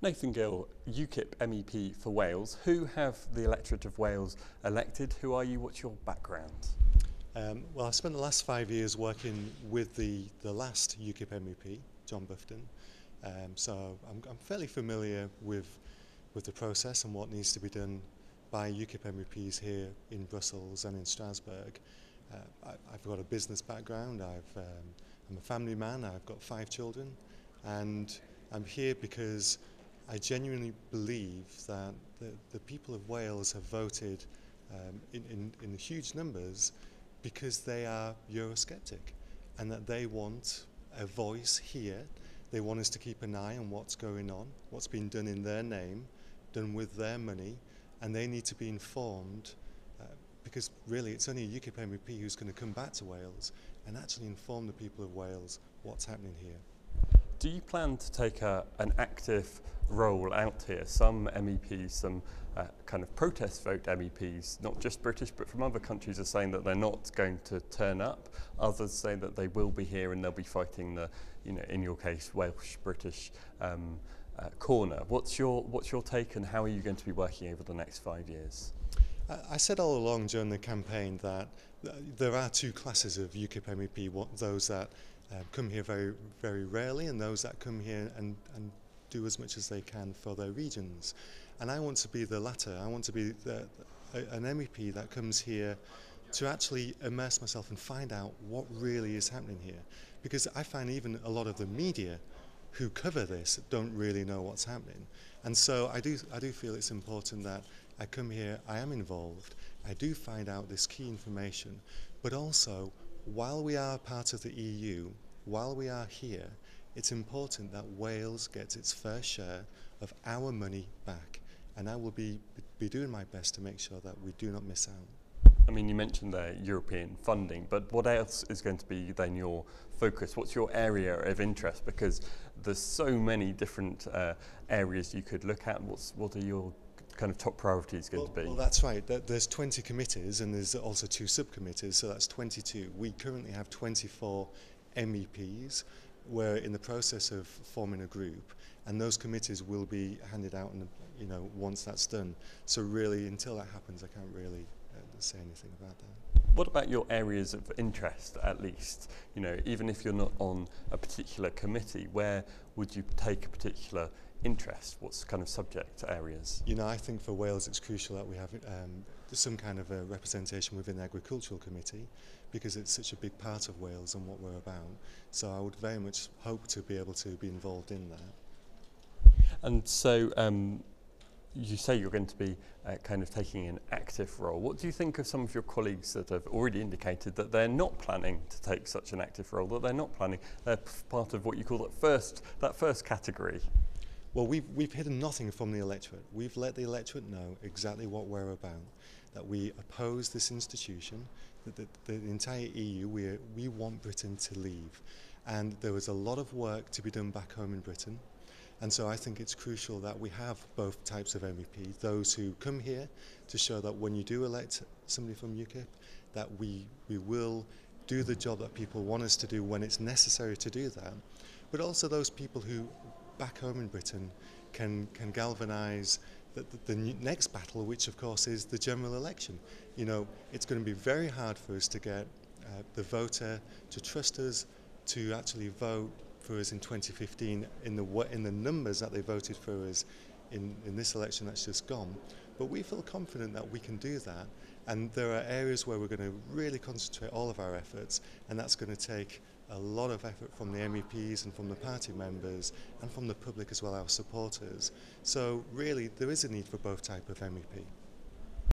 Nathan Gill, UKIP MEP for Wales. Who have the electorate of Wales elected? Who are you? What's your background? Well, I spent the last 5 years working with the last UKIP MEP, John Bufton. So I'm fairly familiar with the process and what needs to be done by UKIP MEPs here in Brussels and in Strasbourg. I've got a business background. I'm a family man. I've got 5 children, and I'm here because I genuinely believe that the people of Wales have voted in huge numbers because they are Eurosceptic and that they want a voice here. They want us to keep an eye on what's going on, what's been done in their name, done with their money, and they need to be informed because really it's only a UKIP MEP who's going to come back to Wales and actually inform the people of Wales what's happening here. Do you plan to take an active role out here? Some MEPs, some kind of protest vote MEPs, not just British but from other countries, are saying that they're not going to turn up. Others say that they will be here and they'll be fighting the, in your case, Welsh-British corner. What's your take, and how are you going to be working over the next 5 years? I said all along during the campaign that there are 2 classes of UKIP MEP, those that come here very, very rarely, and those that come here and do as much as they can for their regions. And I want to be the latter. I want to be an MEP that comes here to actually immerse myself and find out what really is happening here. Because I find even a lot of the media who cover this don't really know what's happening. And so I do feel it's important that I come here, I am involved, I do find out this key information, but also while we are part of the EU, while we are here, it's important that Wales gets its fair share of our money back, and I will be doing my best to make sure that we do not miss out. I mean, you mentioned the European funding, but what else is going to be then your focus? What's your area of interest? Because there's so many different areas you could look at. What are your kind of top priorities going to be? Well, that's right. There's 20 committees and there's also 2 subcommittees, so that's 22. We currently have 24 MEPs. We're in the process of forming a group, and those committees will be handed out, once that's done. So really, until that happens, I can't really say anything about that. What about your areas of interest, at least? Even if you're not on a particular committee, where would you take a particular interest? What's kind of subject areas? I think for Wales it's crucial that we have some kind of a representation within the Agricultural Committee, because it's such a big part of Wales and what we're about. So I would very much hope to be able to be involved in that. And so you say you're going to be kind of taking an active role. What do you think of some of your colleagues that have already indicated that they're not planning to take such an active role, that they're not planning, they're part of what you call that first category? Well, we've hidden nothing from the electorate. We've let the electorate know exactly what we're about, that we oppose this institution, that the entire EU, we want Britain to leave. And there was a lot of work to be done back home in Britain. And so I think it's crucial that we have both types of MEP, those who come here to show that when you do elect somebody from UKIP, that we will do the job that people want us to do when it's necessary to do that, but also those people who back home in Britain can galvanise the next battle, which of course is the general election. It's going to be very hard for us to get the voter to trust us to actually vote for us in 2015 in the numbers that they voted for us in this election that's just gone. But we feel confident that we can do that, and there are areas where we're going to really concentrate all of our efforts, and that's going to take a lot of effort from the MEPs and from the party members and from the public as well, our supporters. So really there is a need for both type of MEP.